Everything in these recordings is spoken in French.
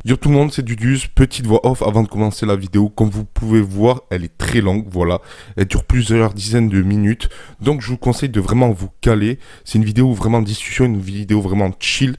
Yo tout le monde, c'est Dudus, petite voix off avant de commencer la vidéo. Comme vous pouvez voir, elle est très longue, voilà. Elle dure plusieurs dizaines de minutes. Donc je vous conseille de vraiment vous caler. C'est une vidéo vraiment discussion, une vidéo vraiment chill.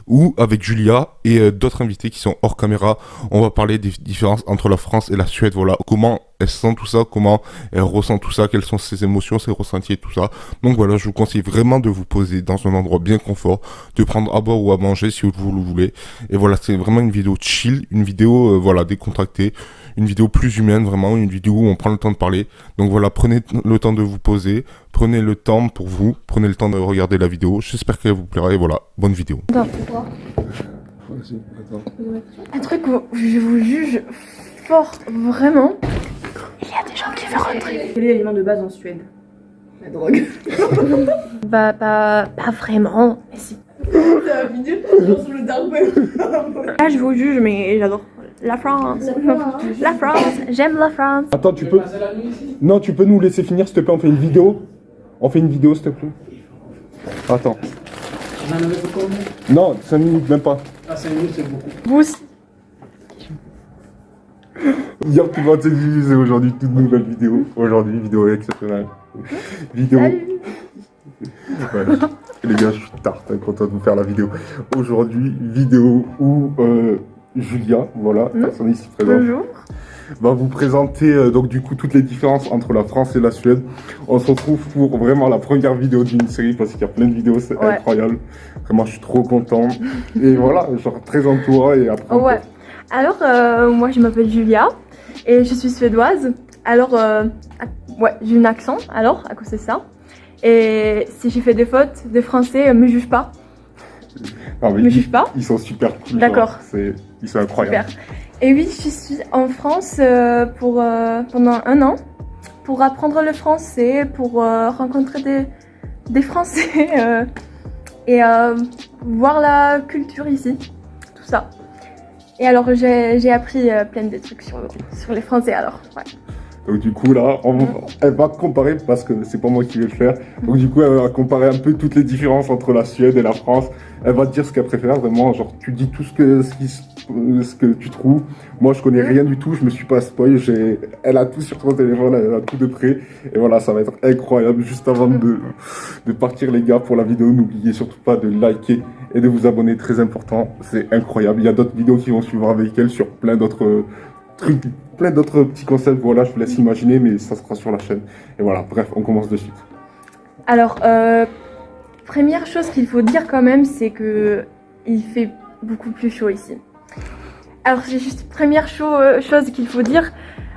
Où avec Julia et d'autres invités qui sont hors caméra, on va parler des différences entre la France et la Suède, voilà. Comment elle sent tout ça, comment elle ressent tout ça, quelles sont ses émotions, ses ressentis et tout ça. Donc voilà, je vous conseille vraiment de vous poser dans un endroit bien confort, de prendre à boire ou à manger si vous le voulez. Et voilà, c'est vraiment une vidéo chill, une vidéo voilà, décontractée, une vidéo plus humaine, vraiment une vidéo où on prend le temps de parler. Donc voilà, prenez le temps de vous poser, prenez le temps pour vous, prenez le temps de regarder la vidéo. J'espère qu'elle vous plaira et voilà, bonne vidéo. Attends. Un truc où je vous juge fort, vraiment. Il y a des gens qui veulent rentrer. Quel est l'aliment de base en Suède? La drogue. Bah, pas vraiment, mais si. C'est la vidéo sur le dark web. Là, je vous juge, mais j'adore la France. La France, j'aime la France. Attends, tu peux... Non, tu peux nous laisser finir s'il te plaît, on fait une vidéo. On fait une vidéo s'il te plaît. Attends. Vous en avez pour combien? Non, 5 minutes, même pas. Ah, 5 minutes, c'est beaucoup. Vous aussi. Hier, tout le monde s'est divisé aujourd'hui, toute nouvelle vidéo. Aujourd'hui, vidéo exceptionnelle. Vidéo... Salut. Ouais. Les gars, je suis tard, content de vous faire la vidéo. Aujourd'hui, vidéo où Julia, voilà, personne ici présente, Bonjour. va vous présenter donc du coup toutes les différences entre la France et la Suède. On se retrouve pour vraiment la première vidéo d'une série parce qu'il y a plein de vidéos, c'est incroyable. Vraiment, je suis trop content. Et voilà, genre présente-toi et après. Ouais. Alors, moi, je m'appelle Julia et je suis suédoise. Alors, ouais, j'ai un accent, alors, à cause de ça. Et si j'ai fait des fautes, des Français me jugent pas. Non, mais Me juge pas. Ils sont super cool. D'accord. Ils sont incroyables. Super. Et oui, je suis en France pendant 1 an pour apprendre le français, pour rencontrer des Français et voir la culture ici, tout ça. Et alors j'ai appris plein de trucs sur les Français alors. Ouais. Donc du coup là, elle va comparer, parce que c'est pas moi qui vais le faire, donc du coup elle va comparer un peu toutes les différences entre la Suède et la France. Elle va te dire ce qu'elle préfère, vraiment, genre tu dis tout ce que tu trouves. Moi je connais rien du tout, je me suis pas spoil, elle a tout sur son téléphone, elle a tout de près. Et voilà, ça va être incroyable. Juste avant de partir les gars pour la vidéo, n'oubliez surtout pas de liker et de vous abonner, très important, c'est incroyable. Il y a d'autres vidéos qui vont suivre avec elle sur plein d'autres trucs, plein d'autres petits concepts, voilà, je vous laisse imaginer, mais ça sera sur la chaîne. Et voilà, bref, on commence de suite. Alors, première chose qu'il faut dire quand même, c'est que il fait beaucoup plus chaud ici. Alors, c'est juste première chose qu'il faut dire.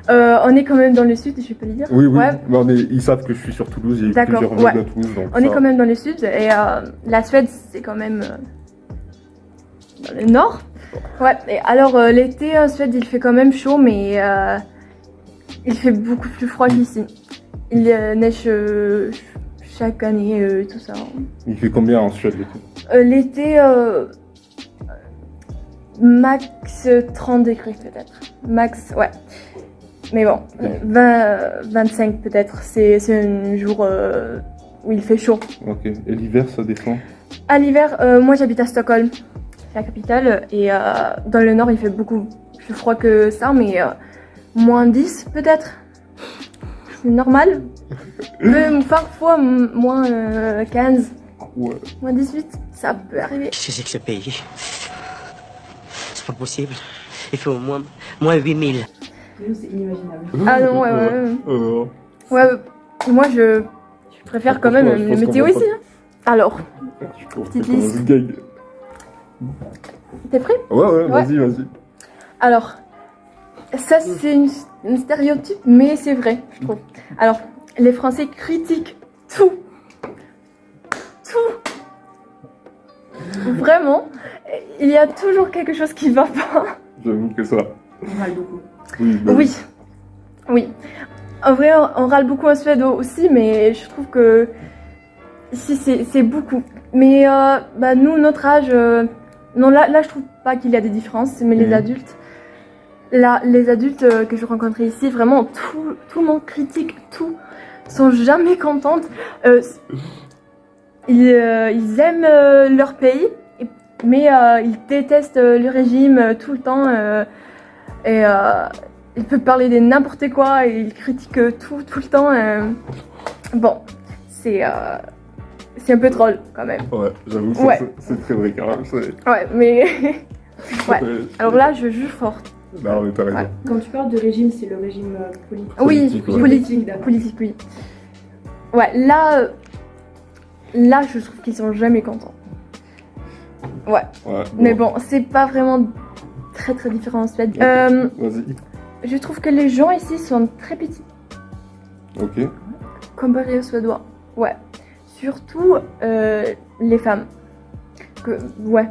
On est quand même dans le sud, je peux le dire. Oui, oui, Ouais. mais ils savent que je suis sur Toulouse, il y a eu plusieurs vlogs de Toulouse. Donc on est quand même dans le sud et la Suède, c'est quand même dans le nord. Ouais, et alors l'été en Suède, il fait quand même chaud, mais il fait beaucoup plus froid qu'ici. Il neige chaque année, tout ça. Il fait combien en Suède l'été? L'été, max 30 degrés peut-être. Max, ouais. Mais bon, 25 peut-être. C'est un jour où il fait chaud. Ok, et l'hiver ça descend? À l'hiver, moi j'habite à Stockholm, la capitale, et dans le nord il fait beaucoup plus froid que ça, mais moins 10 peut-être. C'est normal. Même parfois moins 15, Ouais. moins 18, ça peut arriver. Qu'est-ce que c'est que ce pays? C'est pas possible. Il fait au moins 8000. C'est inimaginable. Ah non, ouais, moi je préfère quand même le météo ici. Hein. Alors, petite liste. T'es prêt? Ouais, vas-y. Alors, ça c'est une stéréotype, mais c'est vrai, je trouve. Alors, les Français critiquent tout. Vraiment, il y a toujours quelque chose qui va pas. J'avoue que ça. On râle beaucoup. Oui. En vrai, on râle beaucoup en Suède aussi, mais je trouve que ici c'est beaucoup. Mais nous, notre âge, non là je trouve pas qu'il y a des différences, mais les adultes, là, les adultes que je rencontrais ici, vraiment tout le monde critique tout, sont jamais contentes. Ils aiment leur pays, Mais il déteste le régime tout le temps. Et il peut parler de n'importe quoi et il critique tout le temps. Bon, c'est un peu drôle quand même. Ouais, j'avoue, ça, Ouais. c'est très vrai quand même. Ouais, mais. Ouais. Alors là, je juge fort. Non, mais t'as raison. Ouais. Quand tu parles de régime, c'est le régime politique. Oui, Politique, ouais. politique, D'accord. politique, oui. Ouais, là, je trouve qu'ils sont jamais contents. Ouais, Ouais, mais bon, c'est pas vraiment très très différent en Suède. Vas-y. Je trouve que les gens ici sont très petits Ok. comparés aux Suédois. Ouais, surtout les femmes. Ouais,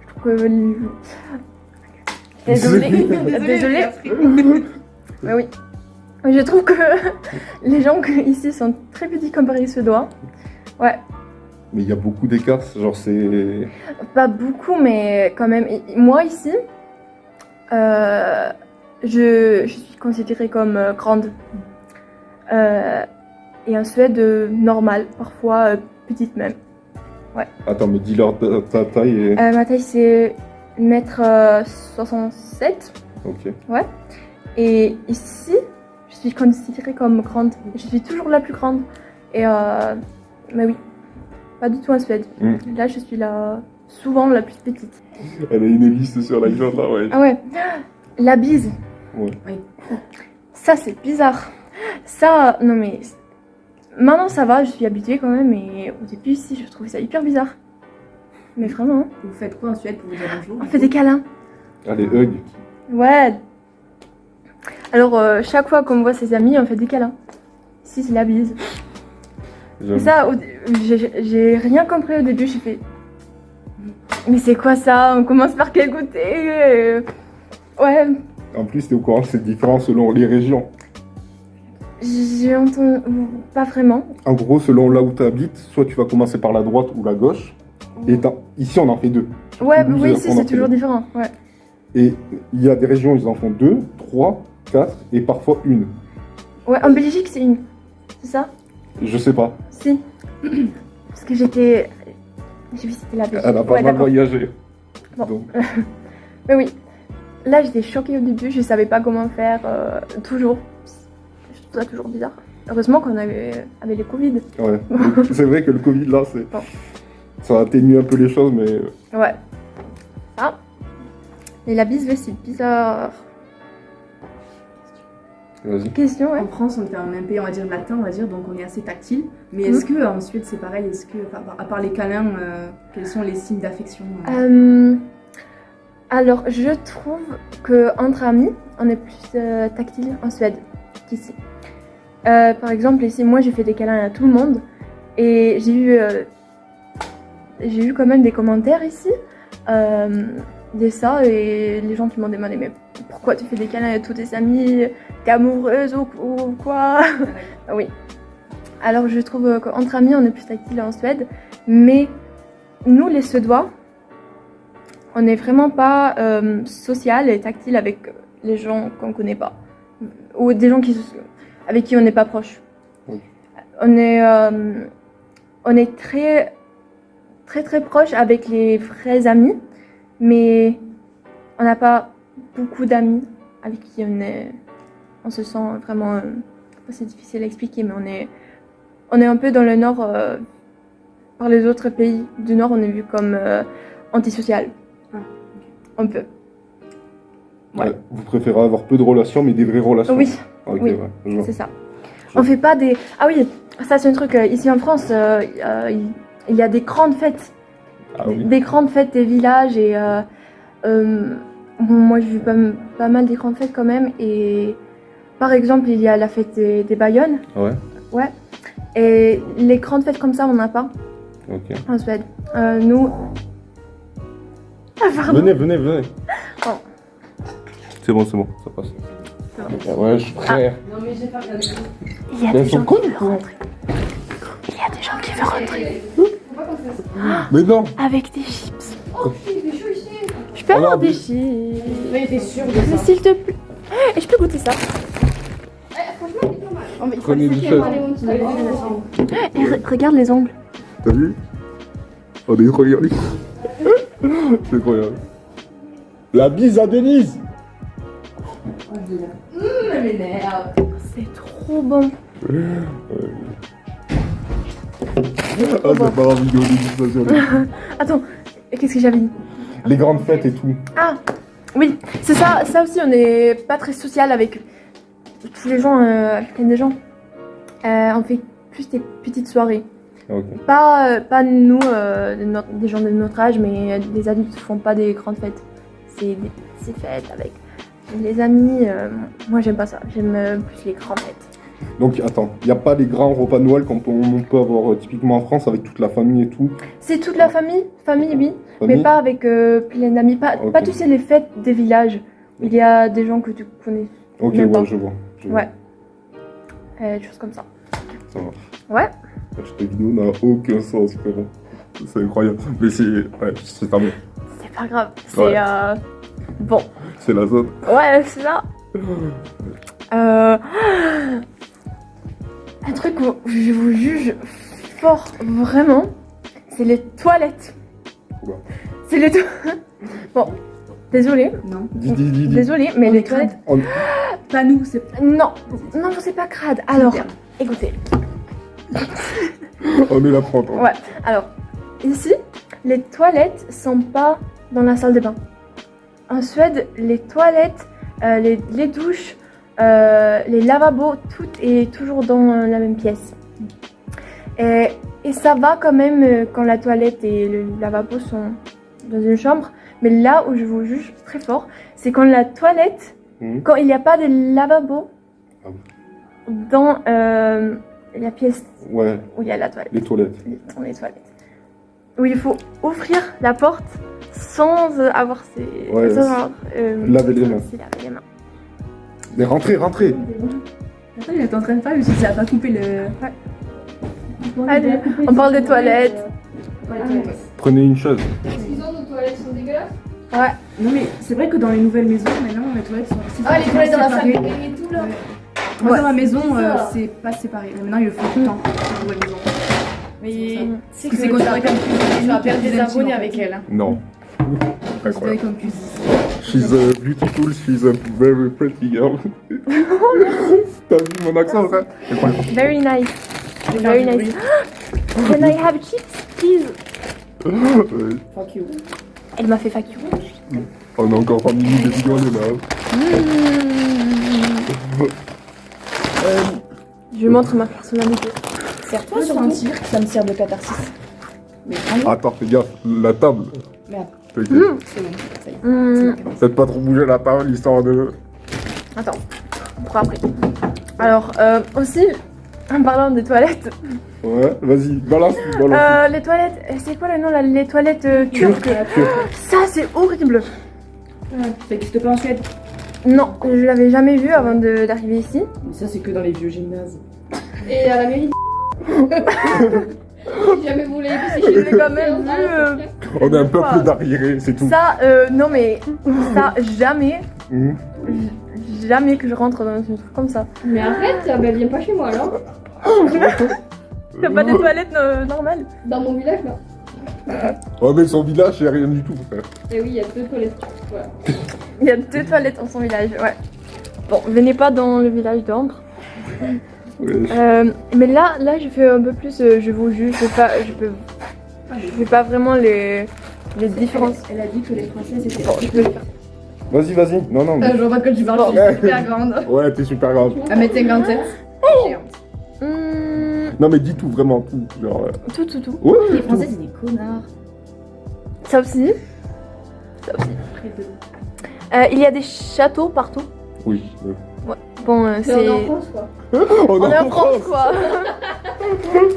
je trouve que. Désolée, désolée. Mais oui. Je trouve que les gens ici sont très petits comparés aux Suédois. Ouais, Mais il y a beaucoup d'écarts, genre c'est... pas beaucoup, mais quand même. Moi ici, je suis considérée comme grande. Et en Suède, normale, parfois petite même. Attends, mais dis-leur ta taille et... Ma taille c'est 1m67. Ok. Et ici, je suis considérée comme grande. Je suis toujours la plus grande. Et mais oui, pas du tout en Suède. Là, je suis souvent la plus petite. Elle a une liste sur la légende là, ouais. Ah ouais, la bise. Ouais. Ça, c'est bizarre. Ça, non mais... Maintenant, ça va, je suis habituée quand même. Mais au début, ici, je trouvais ça hyper bizarre. Mais vraiment, hein. Vous faites quoi en Suède pour vous dire bonjour? On fait des câlins. Allez, hug. Ouais. Alors, chaque fois qu'on voit ses amis, on fait des câlins. Ici, c'est la bise. J'avoue. Ça, j'ai rien compris au début, j'ai fait... Mais c'est quoi ça? On commence par qu'écouter. Ouais, En plus, t'es au courant que c'est différent selon les régions. j'ai entendu... Pas vraiment. En gros, selon là où tu habites, soit tu vas commencer par la droite ou la gauche. Et ici, on en fait deux. Ouais, Toulouse, oui, ici, on en c'est fait toujours deux. différent. Ouais. Et il y a des régions, ils en font 2, 3, 4 et parfois une. Ouais, en Belgique, c'est une. C'est ça? Je sais pas. Si. Parce que j'étais... J'ai visité la Belgique. Elle a pas Ouais, mal d'accord. voyagé. Bon. Donc, Mais oui. Là, j'étais choquée au début, je savais pas comment faire. Toujours. Je trouve ça toujours bizarre. Heureusement qu'on avait le Covid. ouais. C'est vrai que le Covid là, c'est... Bon. Ça a atténué un peu les choses, mais... Ouais. Ah. Et la bise, c'est bizarre. Vas-y. Question, ouais. En France, on est un pays, on va dire latin, on va dire, donc on est assez tactile. Mais est-ce que en Suède c'est pareil? Est-ce que, enfin, à part les câlins, quels sont les signes d'affection? Alors, je trouve que entre amis, on est plus tactile en Suède qu'ici. Par exemple, ici, moi, j'ai fait des câlins à tout le monde et j'ai eu quand même des commentaires ici de ça et les gens qui m'ont demandé mais pourquoi tu fais des câlins à tous tes amis? T'es amoureuse ou quoi? Oui. Alors, je trouve qu'entre amis, on est plus tactile en Suède, mais nous, les Suédois, on n'est vraiment pas social et tactile avec les gens qu'on connaît pas. Ou des gens avec qui on n'est pas proche. Oui. On est très, très, très proche avec les vrais amis, mais on n'a pas beaucoup d'amis avec qui on se sent vraiment... c'est difficile à expliquer, mais on est un peu dans le nord, par les autres pays du nord, on est vu comme antisocial. Un peu. Ouais. Ouais. Vous préférez avoir peu de relations, mais des vraies relations. Oui, Ok, oui. ouais, je vois. c'est ça. On fait pas des... Ah oui, ça c'est un truc, ici en France, il y a des grandes fêtes. Ah oui. Des grandes fêtes des villages et... moi j'ai vu pas mal des grandes fêtes quand même et... Par exemple, il y a la fête des Bayonnes. Ouais. Ouais. Et les grandes fêtes comme ça, on n'a pas Ok. en Suède. Nous... Ah, pardon. Venez. Oh. C'est bon, ça passe. Ouais, je suis prêt. Non, mais j'ai pas regardé. Il y a des gens qui veulent rentrer. Il y a des gens qui veulent rentrer. Mais non. Avec des chips. Je peux avoir des chips. Mais t'es sûr de Mais ça? s'il te plaît. Et je peux goûter ça. Prenez du chef. Et regarde les ongles. T'as vu? On est trop regardés. C'est incroyable. La bise à Denise. Elle m'énerve. C'est trop bon. Ah, c'est pas la vidéo dégustation. Attends, qu'est-ce que j'avais dit? Les grandes fêtes et tout. Ah, oui, c'est ça. Ça aussi, on n'est pas très social avec tous les gens, plein de gens. On fait plus des petites soirées. Ok. Pas nous, des gens de notre âge, mais les adultes font pas des grandes fêtes. C'est des petites fêtes avec les amis. Moi, j'aime pas ça. J'aime plus les grandes fêtes. Donc attends, il n'y a pas les grands repas de Noël quand on peut avoir typiquement en France avec toute la famille et tout. C'est toute la famille, oui, Famille mais pas avec plein d'amis. Pas tu sais, les fêtes des villages. Il y a des gens que tu connais. Ok, Même ouais, pas. je vois. Ouais. Des choses comme ça. Ça marche. Ouais. Cette vidéo n'a aucun sens, frérot. C'est incroyable. Mais c'est pas bon. C'est pas grave. C'est Ouais. bon. C'est la zone. Ouais, c'est ça. Un truc où je vous juge fort, vraiment, c'est les toilettes. Oula. C'est les Bon, désolé. Non. Dis. Désolé, mais On les est crade. toilettes. Pas nous, c'est. Non, c'est pas crade. Alors, écoutez. On est là pour entendre. Ouais, alors, ici, les toilettes sont pas dans la salle de bain. En Suède, les toilettes, les douches, les lavabos, tout est toujours dans la même pièce. Et ça va quand même quand la toilette et le lavabo sont dans une chambre. Mais là où je vous juge très fort, c'est quand la toilette, quand il n'y a pas de lavabo dans la pièce Ouais, où il y a la toilette. les toilettes. Dans les toilettes. Où il faut ouvrir la porte sans avoir ses... Ouais, sans avoir, laver les mains. se laver les mains. Mais rentrez. Attends, il est en train de faire, je me suis dit, ça va pas couper le. Allez, on parle des toilettes. Prenez une chose. Excusez-moi, nos toilettes sont dégueulasses. Ouais. Non, mais c'est vrai que dans les nouvelles maisons, maintenant, les toilettes sont. Ah, les toilettes dans la salle de séparées. bain et tout là. Moi, Ouais. dans ma maison, C'est ça. c'est pas séparé. Mais maintenant, ils le font tout le temps. Dans les nouvelles maisons. Mais C'est c'est c'est que considéré comme tu vas perdre des abonnés avec elle. Non. Considéré Incroyable. comme cuisine. She's beautiful, she's a very pretty girl. T'as vu mon accent, ça? Incroyable. Very nice. Very nice. Can I have chips, please? Fuck you. Elle m'a fait fuck you. On a encore 3 minutes de vidéo, on est là. Je montre ma personnalité. Serre-toi sur un tir, ça me sert de catharsis. Mais vraiment, Attends, fais gaffe, la table. merde, T'inquiète. c'est bon, ça y est. Faites pas trop bouger la table, histoire de... Attends, pour après. Alors, aussi, en parlant des toilettes, Ouais, vas-y, balance. les toilettes, c'est quoi le nom là? Les toilettes turques. Turc. Ça, c'est horrible. Ça n'existe pas en Suède. Non, je l'avais jamais vu avant d'arriver ici. Mais ça, c'est que dans les vieux gymnases. Et à la mairie. Si jamais vous l'avez vu, c'est Je l'ai quand même vu. On est un peuple d'arriérés, c'est tout. Ça, non mais, ça, jamais, Mhm. jamais que je rentre dans un truc comme ça. Mais arrête, ben viens pas chez moi alors. T'as pas des toilettes normales? Dans mon village là. Ouais, mais son village, c'est rien du tout, frère. Et oui, il y a 2 toilettes. Voilà. Il y a 2 toilettes dans son village, ouais. Bon, venez pas dans le village d'Ambre. Ouais. Mais là, je fais un peu plus, je vous juge, je fais pas vraiment les différences. Elle a dit que les Françaises étaient. Bon, je peux le faire. Vas-y. Non. Je vois pas de quoi tu parles, je suis super grande. Ouais, t'es super grave. 1m57. Non, mais dis tout, vraiment, tout. Genre... Tout. Ouais, Les tout. Françaises, c'est des connards. Ça aussi. Il y a des châteaux partout. Oui. Bon, C'est c'est... en France quoi. On est en France, quoi.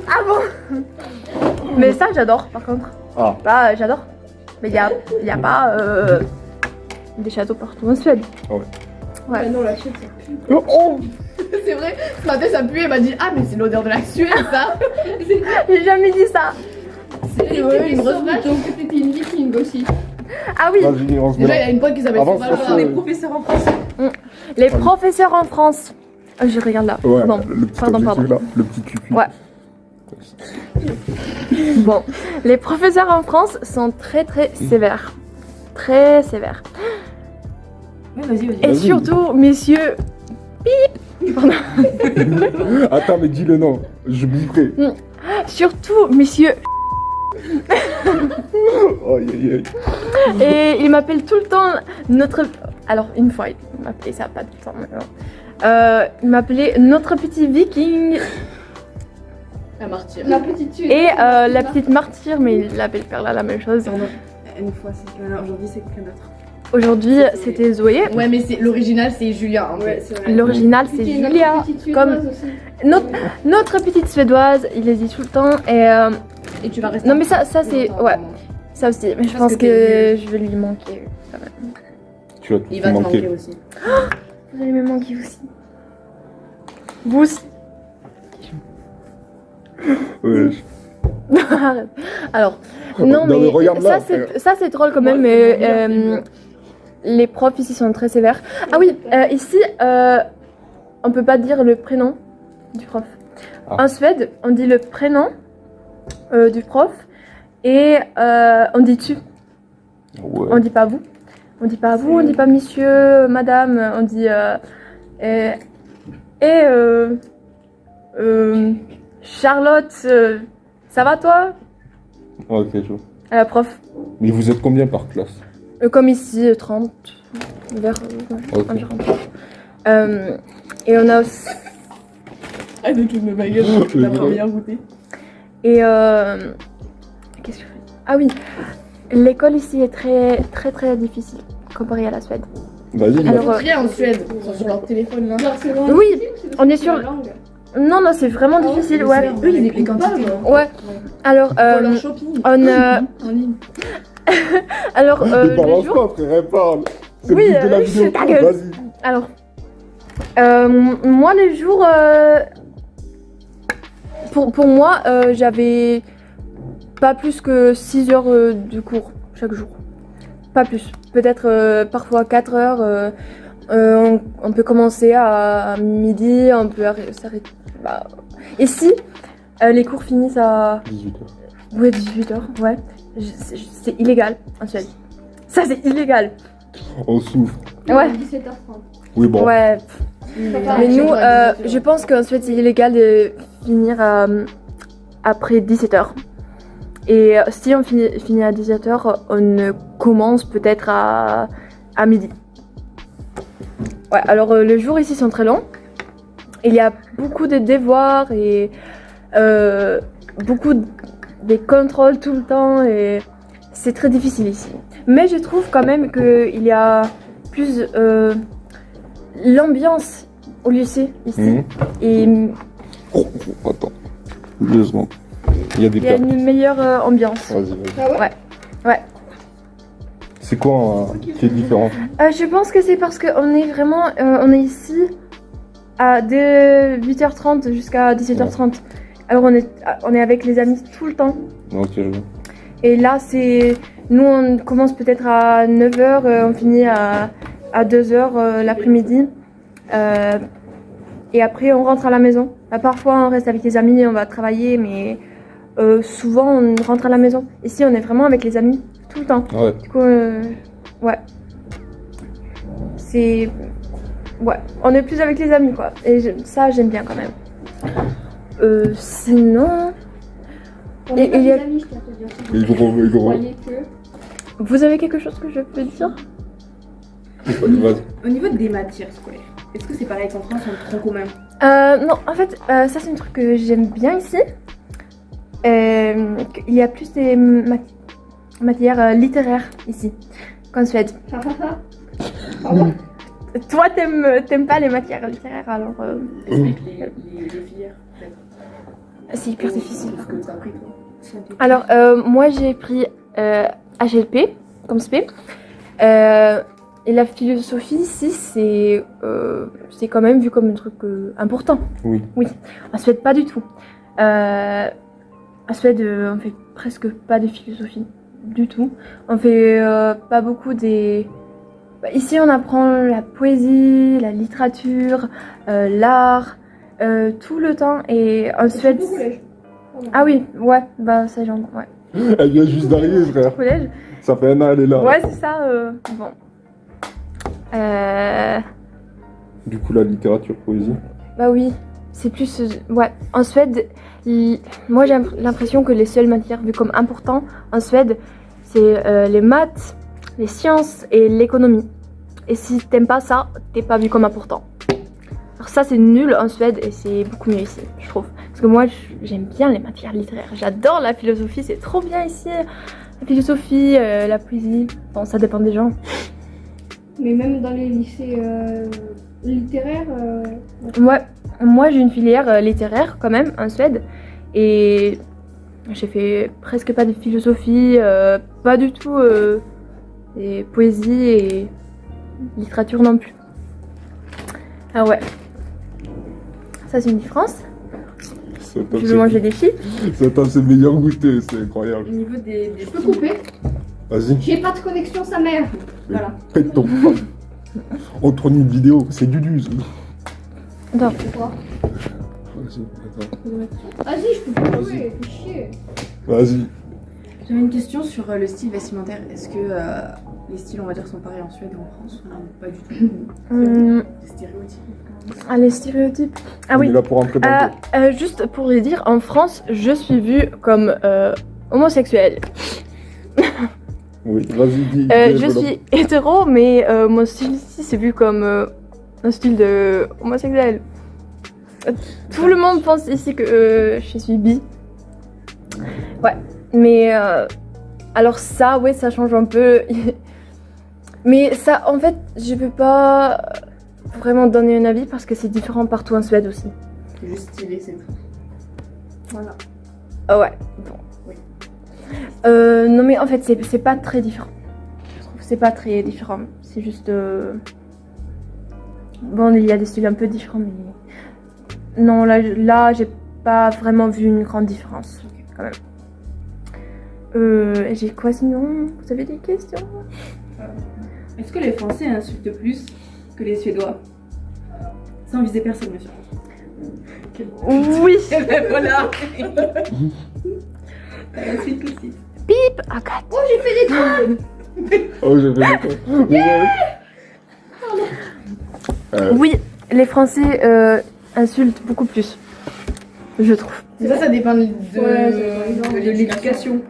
Ah bon? Mais ça, j'adore, par contre. Ah. Bah, j'adore. Mais il y a pas des châteaux partout en Suède. Ah ouais. Ouais. Ah non, la Suède ça pue. Oh. C'est vrai, ce matin ça pue, elle m'a dit ah mais c'est l'odeur de la Suède ça. J'ai jamais dit ça. C'est Ouais, une grosse sauvage que t'étais une viking aussi. Ah oui, Vas-y, on se Déjà met. il y a une pote qui s'appelle Avant, Sauvage, c'est- les professeurs en France. les professeurs en France. Oh, je regarde là. Ouais, Bon, le petit pardon. objectif, là, le petit cucu. Ouais. Bon, les professeurs en France sont très sévères. Très sévères. Ouais, vas-y. Et Vas-y. surtout, messieurs... Attends, mais dis le nom. Je biperai. Surtout, messieurs... Aïe, aïe, aïe. Et il m'appelle tout le temps notre... Alors, une fois, il m'appelait ça, pas tout le temps maintenant. Il m'appelait notre petit viking La martyre. La petite tuile. et la petite martyre, mais il l'appelle Perla la même chose. Une fois, c'est aujourd'hui, c'est quelqu'un d'autre. Aujourd'hui, c'était Zoé. Ouais, mais c'est l'original, c'est Julia. En Ouais, fait. c'est vrai. L'original, c'est C'était notre Julia. petite tuile Comme aussi. notre petite suédoise, il les dit tout le temps. Et Et tu vas rester. non, mais ça c'est... longtemps, Ouais, vraiment. ça aussi. Mais je Parce pense que que je vais lui manquer quand même. Tu vas Il te va te manquer. manquer aussi. Vous allez me manquer aussi. Vous aussi. Ouais. Arrête. Alors, non, mais regarde là, ça c'est drôle quand même, mais les profs ici sont très sévères. Ah oui, ici, on peut pas dire le prénom du prof. Ah. En Suède, on dit le prénom du prof et on dit tu. Ouais. On dit pas vous. On dit pas vous, on dit pas monsieur, madame, on dit Charlotte, ça va toi? Ok, je vois. Prof. Mais vous êtes combien par classe? Comme ici, 30, vers Ok. environ 30. Et on a aussi... Ah, donc il me ma gueule, Je t'as vois. pas bien goûté. Et qu'est-ce que je fais? Ah oui, l'école ici est très difficile comparée à la Suède. Vas-y, Alors, Ils font en Suède, ils sont sur leur téléphone là. Genre, c'est loin Oui, d'ici ou c'est on est parce que sur- la langue Non, c'est vraiment difficile, ouais. Eux, ils écoutent pas, quantités. genre. Ouais, alors, Pour leur shopping. on... En ligne. alors, Ne le balance jour... pas, frère, elle parle. C'est Oui, le but de la vidéo. ta gueule. Vas-y. Alors, moi, les jours... Pour moi, j'avais pas plus que 6 heures de cours chaque jour. Pas plus. Peut-être parfois 4 heures. On peut commencer à midi, on peut s'arrêter. Bah, ici, les cours finissent à 18h. ouais, 18 heures. Ouais. C'est illégal en Suède. Ça, c'est illégal. On souffle. Ouais. 17h30. Oui, bon. Ouais. Ah, Mais je nous, crois je pense qu'en Suède, c'est illégal de finir après 17h. Et si on finit à 17h, on commence peut-être à midi. Ouais, alors le jour ici sont très longs. Il y a beaucoup de devoirs et beaucoup des contrôles tout le temps et c'est très difficile ici. Mais je trouve quand même qu'il y a plus l'ambiance au lycée ici. Mhm. Et Oh, attends. 2 secondes. Il y a des il y a pertes. une meilleure ambiance. Vas-y, vas-y. Ah ouais? Ouais. C'est quoi qui est différent? Je pense que c'est parce qu'on est vraiment, on est ici de 8h30 jusqu'à 17h30. Alors on est avec les amis tout le temps. Ok, je vois. Et là nous on commence peut-être à 9h, on finit à 2h l'après-midi. Et après on rentre à la maison. Là, parfois on reste avec les amis, on va travailler, mais souvent on rentre à la maison. Ici on est vraiment avec les amis tout le temps. Ouais. Du coup, ouais. C'est... Ouais, on est plus avec les amis, quoi. Et ça, j'aime bien quand même. Sinon... On est pas il y a- des amis, je tiens à te dire. Mais gros, mais Vous gros. croyez que... Vous avez quelque chose que je peux dire? Vas-y. Au niveau des matières scolaires, est-ce que c'est pareil qu'en France, un tronc commun? Non, en fait, ça c'est un truc que j'aime bien ici. Il y a plus des matières littéraires ici qu'en Suède. Toi, t'aimes pas les matières littéraires, alors Explique les filières, peut-être. c'est hyper difficile. Ce que t'as appris, toi. Alors, moi j'ai pris HLP comme spé. Et la philosophie ici, c'est quand même vu comme un truc important. Oui. Oui, en Suède, pas du tout. En Suède, on fait presque pas de philosophie du tout. On fait pas beaucoup des... Bah, ici, on apprend la poésie, la littérature, l'art, tout le temps. Et en Suède... Surtout au collège. Ah oui, ouais, bah ça j'en... Ouais. Elle vient juste d'arriver, frère. Collège. Ça fait un an, elle est là. Ouais, c'est ça, bon. Du coup, la littérature, poésie. Bah oui, c'est plus... ouais, en Suède, moi j'ai l'impression que les seules matières vues comme importantes en Suède, c'est les maths, les sciences et l'économie. Et si t'aimes pas ça, t'es pas vu comme important. Alors ça c'est nul en Suède et c'est beaucoup mieux ici, je trouve. Parce que moi j'aime bien les matières littéraires, j'adore la philosophie, c'est trop bien ici. La philosophie, la poésie, bon ça dépend des gens. Mais même dans les lycées littéraires, Ouais, moi j'ai une filière littéraire quand même en Suède et j'ai fait presque pas de philosophie, pas du tout et poésie et littérature non plus. Ah ouais, ça c'est une différence. Je veux manger des chips. Attends, c'est meilleur goûter, c'est incroyable. Au niveau des je peux couper. Vas-y, J'ai pas de connexion, sa mère. Voilà. pète ton fan. On tourne une vidéo, c'est du duse. Attends, Pourquoi Vas-y, attends. Vas-y, je peux pas jouer, fais chier. Vas-y. J'avais une question sur le style vestimentaire. Est-ce que les styles, on va dire, sont pareils en Suède ou en France ou pas du tout? Des stéréotypes. les stéréotypes. Ah On oui. est là pour rentrer dans le dos. Juste pour le dire, en France, je suis vue comme homosexuelle. Oui, vas-y, dis. Je suis hétéro, mais mon style ici, c'est vu comme un style de homosexuel. Tout le monde pense ici que je suis bi. Ouais, mais alors ça, ouais, ça change un peu. Mais ça, en fait, je peux pas vraiment donner un avis parce que c'est différent partout en Suède aussi. C'est juste stylé, c'est tout. Voilà. Ah ouais, bon, oui. Non mais en fait, c'est pas très différent. Je trouve que c'est pas très différent. C'est juste... Bon, il y a des styles un peu différents, mais... Non, là j'ai pas vraiment vu une grande différence, quand même. J'ai quoi sinon? Vous avez des questions? Est-ce que les Français insultent plus que les Suédois? Sans viser personne, bien sûr. Oui. Voilà. La suite aussi. Bip, Agathe. Oh, j'ai fait des trucs. Oh, j'ai fait le Oui, les Français insultent beaucoup plus, je trouve. Ça dépend de de l'éducation.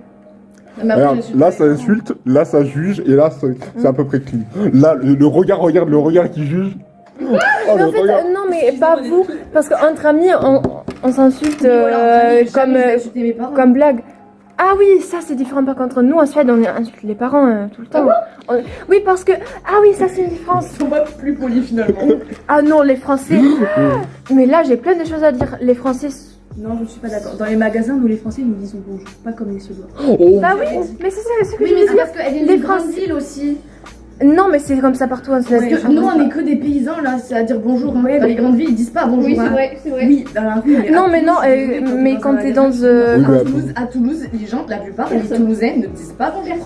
Regarde, là ça insulte, là ça juge, et là c'est à peu près clean. Là, le regard, regarde le regard qui juge. Oh, Mais en fait, non, mais pas vous, parce qu'entre amis, on s'insulte comme blague. Ah oui, ça c'est différent par contre. Nous en Suède, on insulte les parents tout le temps. Oui, parce que... Ah oui, ça c'est une différence. Ils sont pas plus polis finalement. Ah non, les Français... Mais là, j'ai plein de choses à dire. Les Français... Non, je suis pas d'accord. Dans les magasins, nous les Français, nous disons bonjour, pas comme les Suédois. Oh. Bah oui, mais c'est ça ce que Oui, je mais veux c'est dire. parce qu'elle vient Les des grandes Français- villes aussi. Non, mais c'est comme ça partout en Suède. Parce que nous, on est que des paysans là, c'est à dire bonjour. Hein. Oui, Dans bah- les grandes villes, ils disent pas bonjour. Oui, c'est hein. vrai, c'est vrai. Oui, dans la rue. Non, à mais Toulouse, non, je suis désolée, mais quand un t'es dans... Oui, mais à Toulouse, les gens, la plupart, les Personne. Toulousains ne disent pas bonjour.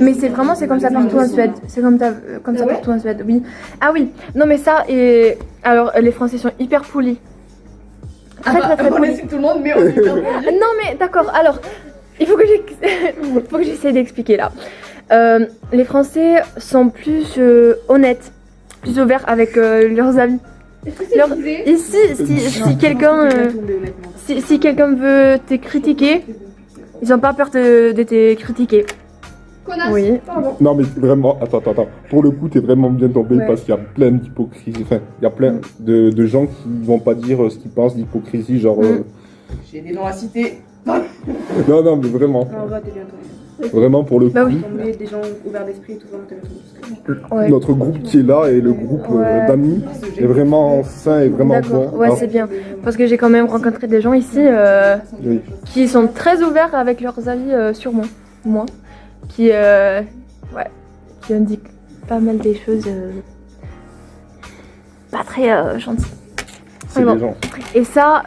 Mais c'est vraiment, c'est comme ça partout en Suède. C'est comme ça Ah ouais partout en Suède, oui. Ah oui, non mais ça, et... Alors, les Français sont hyper polis. Très On polis. insulte tout le monde, mais on est pas polis. Non mais d'accord, alors, il faut que j'essaie d'expliquer là. Les Français sont plus honnêtes, plus ouverts avec leurs amis. Est-ce que c'est Leur- visé Ici, si quelqu'un si quelqu'un veut te critiquer, ils ont pas peur de te critiquer. Connasse. Oui. Pardon. Non mais vraiment, attends. Pour le coup, t'es vraiment bien tombé Ouais. parce qu'il y a plein d'hypocrisie. Enfin, il y a plein de gens qui vont pas dire ce qu'ils pensent d'hypocrisie, genre... J'ai des noms à citer. Non, mais vraiment. En vrai, t'es bien tombé. Vraiment pour le coup. Bah oui. Tomber des gens ouverts d'esprit, tout vraiment, t'es bien tombé. Ouais. Notre groupe qui est là et le groupe Ouais. d'amis est vraiment sain et vraiment D'accord, bon. ouais, Alors, c'est bien. Parce que j'ai quand même rencontré des gens ici oui. qui sont très ouverts avec leurs avis sur moi, qui indiquent pas mal des choses pas très gentilles. C'est Vraiment. des gens. Et ça,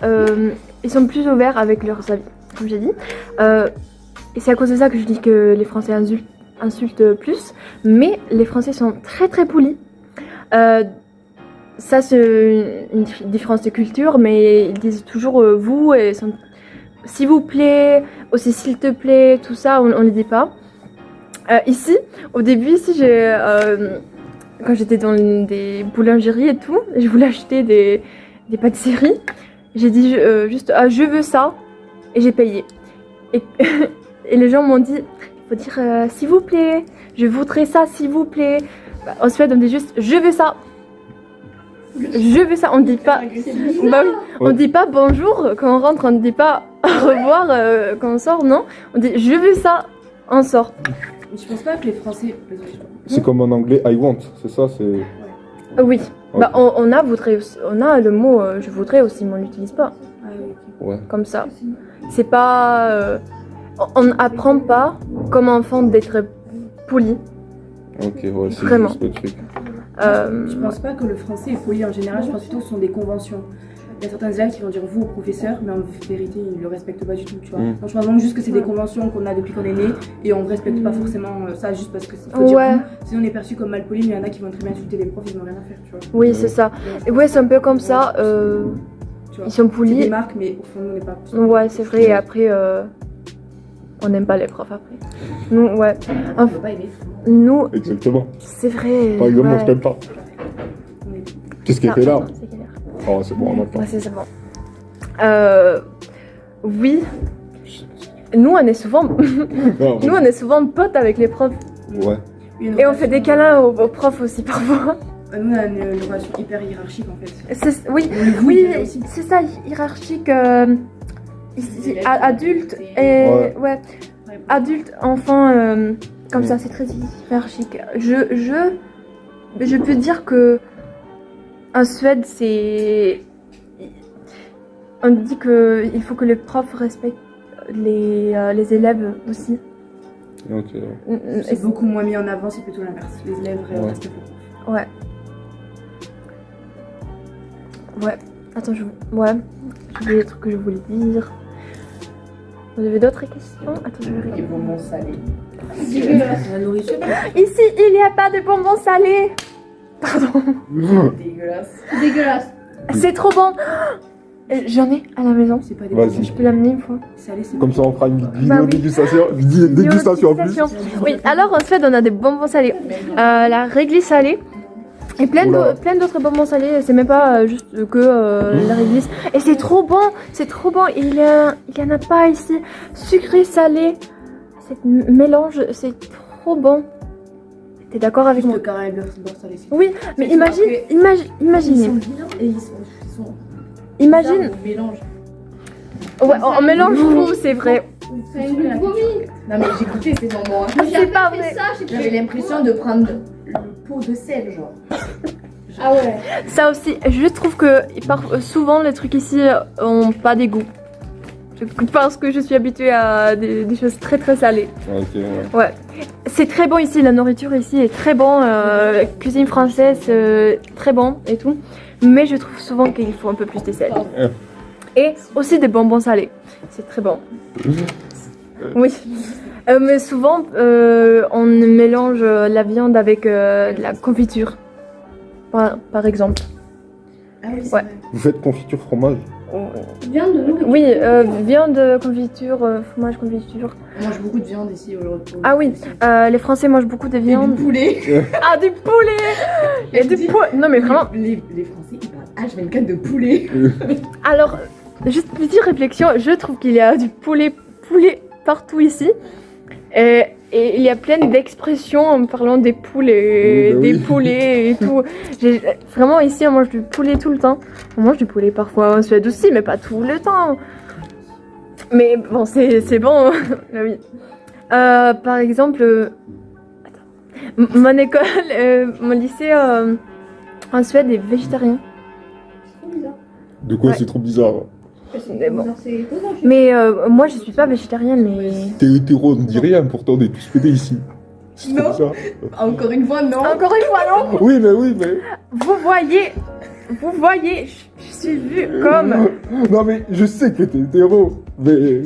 ils sont plus ouverts avec leurs avis, comme j'ai dit. Et c'est à cause de ça que je dis que les Français insultent plus. Mais les Français sont très très polis. Ça, c'est une différence de culture, mais ils disent toujours vous et sont s'il vous plaît, aussi s'il te plaît, tout ça, on les dit pas. Ici, au début, ici, quand j'étais dans des boulangeries et tout, je voulais acheter des pâtisseries. J'ai dit juste je veux ça et j'ai payé. Et, et les gens m'ont dit il faut dire s'il vous plaît, je voudrais ça s'il vous plaît. Bah, en Suède on dit juste je veux ça. Je veux ça, on dit pas. Bah oui, on dit pas bonjour quand on rentre, on ne dit pas au revoir quand on sort, non. On dit je veux ça, on sort. Je pense pas que les Français. C'est comme en anglais I want, c'est ça, c'est... Oui, Ok. bah on a voudrait aussi, on a le mot je voudrais aussi, mais on l'utilise pas Ah oui, ok. Ouais. comme ça. C'est pas, on n'apprend pas comme enfant d'être poli. Ok, ouais, c'est Vraiment. juste le truc. Je pense pas que le français est poli en général, je pense plutôt que ce sont des conventions. Il y a certains élèves qui vont dire vous au professeur, mais en vérité ils le respectent pas du tout, tu vois. Mm. Donc je pense vraiment juste que c'est des conventions qu'on a depuis qu'on est né et on ne respecte pas forcément ça juste parce que c'est faut dire Ouais. vous. Sinon on est perçu comme mal poli, mais il y en a qui vont très bien insulter les profs, ils n'ont rien à faire, tu vois. Oui, c'est ça. Et ouais, c'est un peu comme ça. Tu vois. Ils sont C'est des polis. marques, mais au fond on n'est pas. Ouais, c'est vrai. Et après, on n'aime pas les profs après. Nous, ouais. On peut pas aimer. Nous, Exactement. c'est vrai. Par exemple, moi ouais. je t'aime pas. On est- Qu'est-ce qu'elle Ah, fait là? c'est galère. Oh, c'est bon, on attend. Ouais, c'est bon. Oui. Nous, on est souvent, Non, nous, on est souvent potes avec les profs. ouais. Une Et on fait des relation, câlins aux profs aussi parfois. Nous on a une relation hyper hiérarchique en fait. Oui, On le vous, oui, il y en a aussi. c'est ça, hiérarchique. Ici, élèves, adulte et Ouais. ouais, adulte, enfant, comme ça, c'est très hiérarchique. Je peux dire que en Suède, c'est, on dit que il faut que les profs respectent les élèves aussi. Ok, ouais. C'est beaucoup moins mis en avant, c'est plutôt l'inverse. Les élèves Ouais. restent pour. Ouais. Ouais. Attends, ouais. J'ai oublié les trucs que je voulais dire. Vous avez d'autres questions? Attends, je vais Les regarder. bonbons salés. Dégueulasse. La nourriture, Ici, il n'y a pas de bonbons salés. Pardon. Dégueulasse. Dégueulasse. C'est trop bon. J'en ai à la maison. c'est pas des Vas-y. bonbons Je peux l'amener une fois. salés, c'est Comme ça, on fera une vidéo Bah oui. dégustation, dégustation en plus. Dégustation. Oui, alors en Suède, on a des bonbons salés. La réglisse salée. Et plein Oula. plein d'autres bonbons salés. C'est même pas juste que la réglisse. Et c'est trop bon. C'est trop bon. Il y en a pas ici. Sucré, salé. Cette mélange, c'est trop bon. T'es d'accord avec Juste moi? le caramel beurre salé. c'est- Oui, mais C'est imagine, après, imaginez. Ils sont bien et ils sont Imagine. On mélange. Ouais, on mélange tout, c'est vrai. C'est un goût de vomi. Non mais j'ai goûté ces bonbons. Hein. C'est pas Fait vrai. ça, j'ai J'avais l'impression de prendre le pot de sel genre. Ah ouais. Ça aussi, je trouve que souvent les trucs ici ont pas des goûts. Parce que je suis habituée à des choses très très salées. Ok, ouais. Ouais. C'est très bon ici, la nourriture ici est très bon. Cuisine française, très bon et tout. Mais je trouve souvent qu'il faut un peu plus de sel. Et aussi des bonbons salés. C'est très bon. Oui. Mais souvent, on mélange la viande avec de la confiture. Par exemple. Ah oui, c'est Ouais. vrai. Vous faites confiture fromage? Viande de nourriture. Oui, viande, confiture, fromage, confiture. On mange beaucoup de viande ici au repos. Ah oui, les Français mangent beaucoup de Et viande. du poulet. Ah, du poulet. Et du poulet. Non mais vraiment. Les Français ils parlent H24 de poulet. Alors, juste petite réflexion, je trouve qu'il y a du poulet partout ici. Et il y a plein d'expressions en parlant des poulets, Oui, bah des oui. poulets et tout. Vraiment ici on mange du poulet tout le temps. On mange du poulet parfois en Suède aussi, mais pas tout le temps. Mais bon, c'est bon. Ah oui. Par exemple, mon école, mon lycée en Suède est végétarien. C'est bizarre. De quoi Ouais. c'est trop bizarre? Mais bon. C'est étonnant. Mais moi je suis pas végétarienne, mais. T'es hétéro, on ne dit rien, pourtant on est tous pédés ici. C'est trop Non. bizarre. Encore une fois non. Encore une fois, non. Oui, mais. Vous voyez, je suis vue comme. Non, mais je sais que t'es hétéro, mais.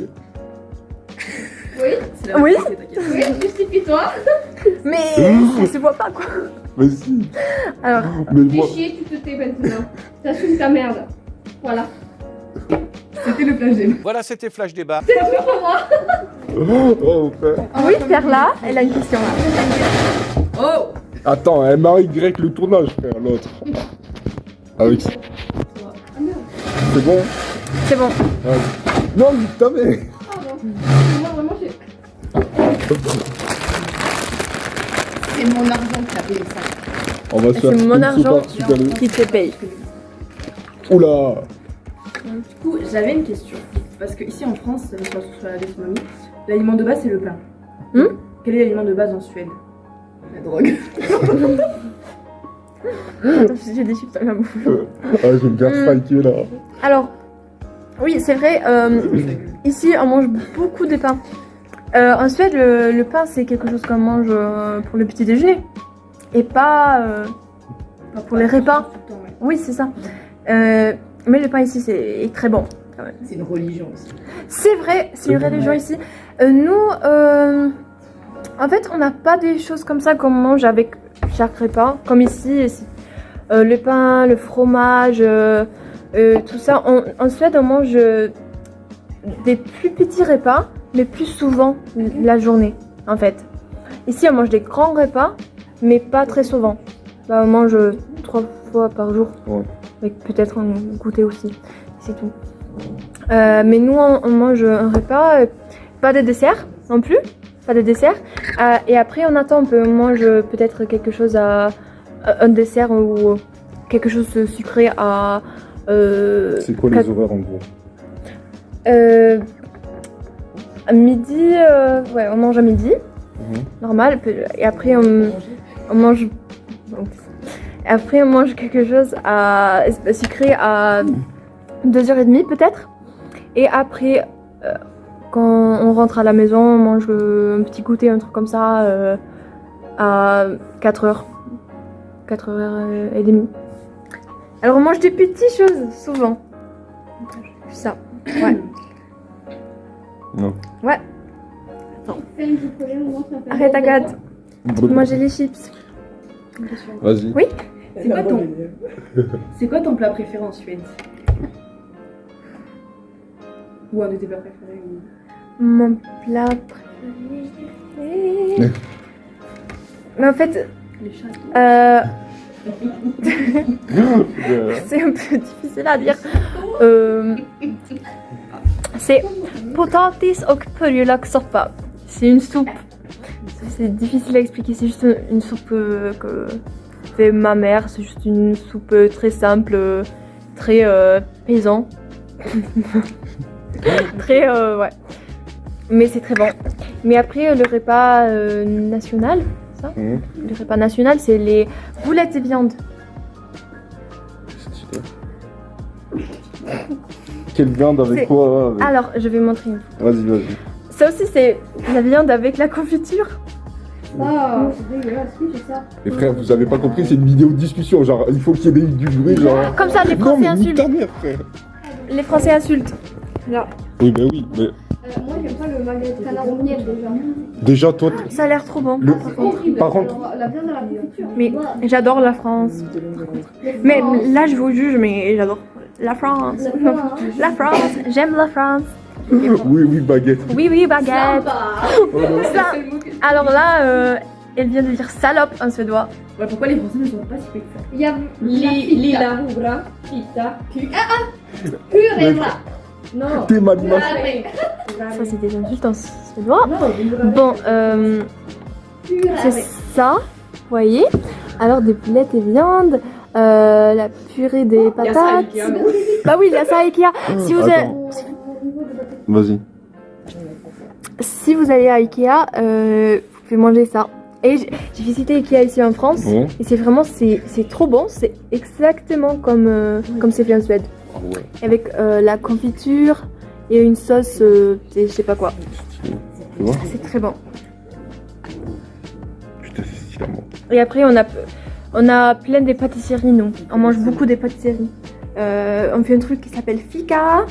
Oui. C'est la Oui. vérité, t'inquiète. Oui, justifie-toi. Mais ça se voit pas quoi. Mais si. Alors, Mais Fais moi. chier, tu te tais maintenant. T'assumes ta merde. Voilà. C'était le flash débat. Voilà, c'était Flash Débat. Oh, frère. Oui, Perla, elle a une question là. Oh. Attends, elle marie grec le tournage, frère, l'autre. Avec ça. C'est bon? C'est bon. Non, mais t'avais. Moi, vraiment, j'ai. C'est mon argent qui a payé ça. On va se faire C'est mon une argent photo super de- qui te paye. Oula. Du coup, j'avais une question. Parce que ici en France, sur la gastronomie, l'aliment de base c'est le pain. Quel est l'aliment de base en Suède? La drogue. Attends, j'ai des chips à la bouche. Ah, j'ai bien spiké là. Alors, oui, c'est vrai, ici on mange beaucoup de pain. En Suède, le pain c'est quelque chose qu'on mange pour le petit déjeuner. Et pas pour les repas. Oui, c'est ça. Mais le pain ici est très bon. Quand même. C'est une religion aussi. C'est vrai, c'est une religion ici. Nous, en fait, on n'a pas des choses comme ça qu'on mange avec chaque repas, comme ici. Le pain, le fromage, tout ça. En Suède, on mange des plus petits repas, mais plus souvent la journée, en fait. Ici, on mange des grands repas, mais pas très souvent. Là, on mange 3 fois par jour, Ouais. avec peut-être un goûter aussi, c'est tout. Mais nous, on mange un repas, pas de dessert non plus, pas de dessert. Et après, on attend, on mange peut-être quelque chose un dessert ou quelque chose de sucré à... C'est quoi les horaires en gros? À midi, ouais, on mange à midi, normal. Et après, on mange... Après, on mange quelque chose sucré à 2h30 peut-être. Et après, quand on rentre à la maison, on mange un petit goûter, un truc comme ça, à 4h. 4h30. Alors on mange des petites choses, souvent. Ça, ouais. Non. Ouais. Fais une petite problème, moi, ça s'appelle. Arrête, Agathe. Manger les chips. Vas-y. Oui. C'est quoi ton plat préféré en Suède? Ou un de tes plats préférés Mon plat préféré. Mais en fait, Les chats. c'est un peu difficile à dire. C'est potatis och purjolökssoppa. C'est une soupe. C'est difficile à expliquer. C'est juste une soupe que fait ma mère. C'est juste une soupe très simple, très paysan. Très ouais. Mais c'est très bon. Mais après le repas national, ça. Le repas national, c'est les boulettes et viande. Quelle viande avec C'est- quoi avec... Alors, je vais montrer une photo. Vas-y. Ça aussi, c'est la viande avec la confiture. Ah, c'est dégueulasse, oui, c'est ça. Les frères, vous avez pas compris, c'est une vidéo de discussion. Genre, il faut qu'il y ait du bruit, genre. Comme ça, les Non, Français mais nique insultent. ta mère, frère. Les Français insultent. Là. Oui, mais. Moi, j'aime pas le magret de canard au miel déjà. Déjà, toi, Ça a l'air trop bon. Le- Par contre. Horrible. Par contre- Alors, la viande à la confiture. Mais j'adore la France. Mais là, je vous juge, mais j'adore la France. La France. J'aime la France. oui, baguette. Oui, baguette. Oh, non. Ça. Alors là, elle vient de dire salope en suédois. Ouais, pourquoi les Français ne sont pas si quick que ça? Il y a Lila. huvra, pita, kuk. Mais- Pureva. Non. T'es mal image. Ça, c'est des insultes en suédois. Bon, c'est ça, vous voyez. Alors, des boulettes et viande, la purée des patates. Bah oui, il y a ça à Ikea. Si vous, Attends. Vas-y. si vous allez à Ikea, vous pouvez manger ça. Et j'ai visité Ikea ici en France. Ouais. Et c'est vraiment, c'est trop bon. C'est exactement comme c'est fait en Suède. Ah ouais. Avec la confiture et une sauce, je sais pas quoi. Tu vois? C'est très bon. Putain, c'est stylé, moi. Et après, on a plein de pâtisseries, nous. On mange beaucoup de pâtisseries. On fait un truc qui s'appelle fika.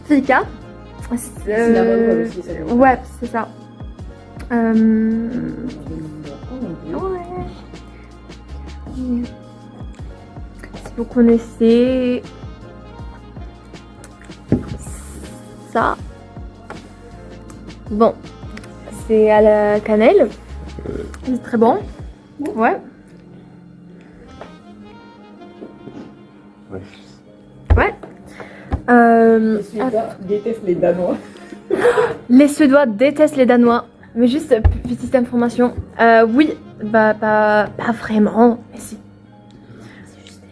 Fika. C'est la bonne quoi aussi, ça. Ouais, c'est ça. Ouais. Si vous connaissez ça. Bon, c'est à la cannelle. C'est très bon. Ouais. Ouais. Les Suédois détestent les Danois. Les Suédois détestent les Danois. Mais juste petite information. Oui, bah pas vraiment. Mais si.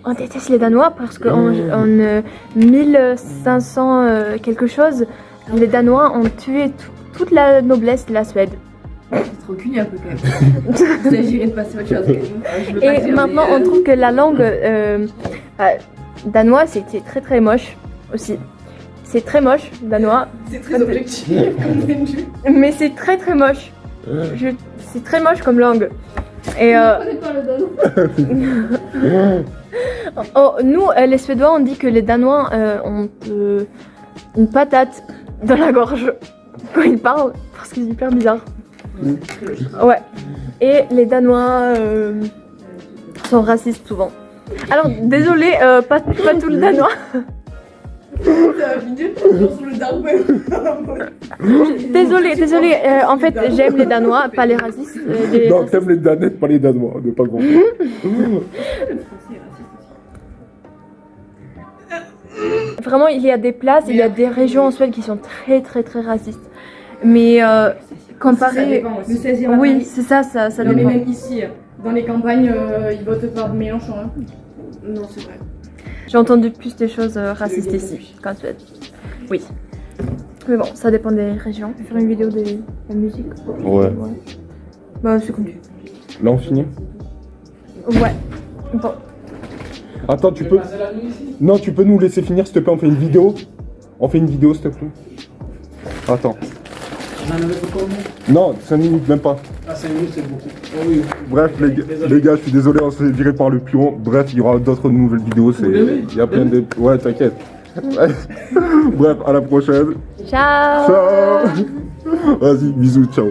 On déteste les Danois parce qu'en 1500 quelque chose, les Danois ont tué toute la noblesse de la Suède. C'est trop cul un peu quand même. Il s'agirait de passer à autre chose. Je veux pas Et dire, maintenant, mais, on trouve que la langue danois, c'était très très moche aussi. C'est très moche, danois. c'est très objectif comme point de vue. Mais c'est très très moche. C'est très moche comme langue. Et Je connais pas le Danois. nous, les Suédois, on dit que les Danois ont une patate dans la gorge quand ils parlent, parce que c'est hyper bizarre. Ouais. Et les Danois sont racistes souvent. Alors, désolé, pas tout le Danois. C'est un vidéo sur le dark web. Désolé. En fait, j'aime les Danois, pas les racistes. Non, t'aimes les Danettes, pas les Danois, ne pas comprendre. Vraiment, il y a des places, il y a des régions en Suède qui sont très très très racistes. Mais comparé... Le 16e Oui, c'est ça Non, mais dépend. même ici, dans les campagnes, ils votent par Mélenchon. Hein. Non, c'est vrai. J'ai entendu plus des choses racistes ici qu'en Suède. Oui. Mais bon, ça dépend des régions. Faire une vidéo de la musique. Ouais. Bah, c'est cool. Là, on finit. Ouais. Bon. Attends, tu peux... Non, tu peux nous laisser finir, s'il te plaît, on fait une vidéo. On fait une vidéo, s'il te plaît. Attends. Non, 5 minutes, même pas. Ah, 5 minutes, c'est beaucoup. Oh, oui. Bref, les gars, je suis désolé, on se fait virer par le pion. Bref, il y aura d'autres nouvelles vidéos. Il y a plein de... Ouais, t'inquiète. Bref, à la prochaine. Ciao. Ciao. Vas-y, bisous, ciao.